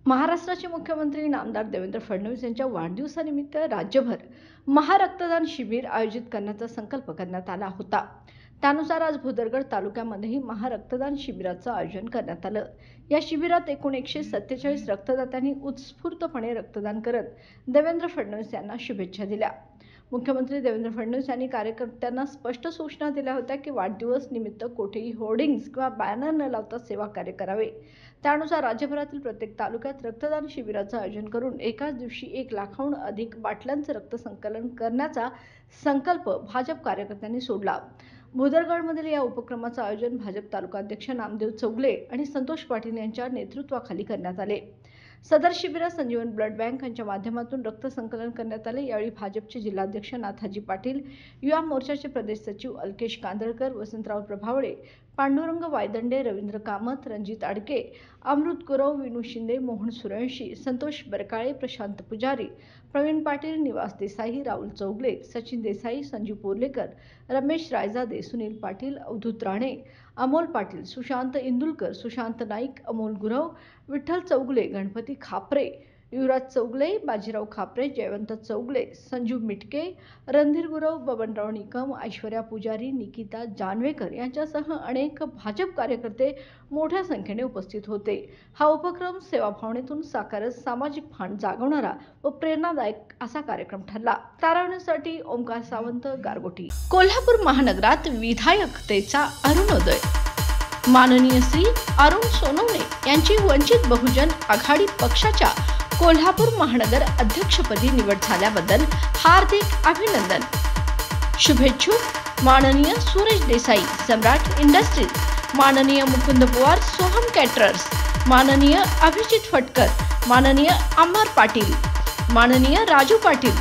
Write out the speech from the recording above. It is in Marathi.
महाराष्ट्राचे मुख्यमंत्री नामदार देवेंद्र फडणवीस यांच्या वाढदिवसानिमित्त राज्यभर महारक्तदान शिबिर आयोजित करण्याचा संकल्प करण्यात आला होता। त्यानुसार आज भुदरगड तालुक्यामध्येही महारक्तदान शिबिराचं आयोजन करण्यात आलं। या शिबिरात एकूण 147 रक्तदात्यांनी उत्स्फूर्तपणे रक्तदान करत देवेंद्र फडणवीस यांना शुभेच्छा दिल्या। मुख्यमंत्री देवेंद्र फडणवीस यांनी कार्यकर्त्यांना स्पष्ट सूचना दिल्या होत्या की वाढदिवस निमित्त कोठेही होर्डिंग्स किंवा बॅनर न लावता सेवा कार्य करावे। त्यानुसार राज्यभरातील प्रत्येक तालुक्यात रक्तदान शिबिराचं आयोजन करून एकाच दिवशी 1 लाखाहून अधिक बाटल्यांचं रक्त संकलन करण्याचा संकल्प भाजप कार्यकर्त्यांनी सोडला। भुदरगडमधील या उपक्रमाचं आयोजन भाजप तालुकाध्यक्ष नामदेव चौगले आणि संतोष पाटील यांच्या नेतृत्वाखाली करण्यात आले। सदर शिबिरात संजीवन ब्लड बँक यांच्या माध्यमातून रक्त संकलन करण्यात आले। यावेळी भाजपचे जिल्हाध्यक्ष नाथाजी पाटील, युवा मोर्चाचे प्रदेश सचिव अल्केश कांदळकर, वसंतराव प्रभावळे, पांडुरंग वायदंडे, रवींद्र कामत, रणजित आडके, अमृत गुरव, विनू शिंदे, मोहन सूर्यवंशी, संतोष बरकाळे, प्रशांत पुजारी, प्रवीण पाटील, निवास देसाई, राहुल चौगले, सचिन देसाई, संजीव पोर्लेकर, रमेश रायजादे, सुनील पाटील, अवधूत राणे, अमोल पाटील, सुशांत इंदुलकर, सुशांत नाईक, अमोल गुरव, विठ्ठल चौगले, गणपती खापरे, युवराज चौगले, बाजीराव खापरे, जयवंत चौगले, संजू मिटके, रणधीर गुरव, बबनराव निकम, ऐश्वर्या पुजारी, निकिता जानवेकर यांच्यासह अनेक भाजप कार्यकर्ते मोठ्या संख्येने उपस्थित होते। हा उपक्रम सेवाभावनेतून साकारत सामाजिक भान जागवणारा व प्रेरणादायक असा कार्यक्रम ठरला। तारावण्यासाठी ओमकार सावंत, गारगोटी। कोल्हापूर महानगरात विधायकतेचा अरुणोदय। माननीय श्री अरुण सोनवणे यांची वंचित बहुजन आघाडी पक्षाच्या कोल्हापूर महानगर अध्यक्षपदी निवड झाल्याबद्दल हार्दिक अभिनंदन। शुभेच्छुक माननीय सुरेश देसाई, सम्राट इंडस्ट्रीज, माननीय मुकुंद पवार, सोहम कॅटरर्स, माननीय अभिजित फटकर, माननीय अमर पाटील, माननीय राजू पाटील।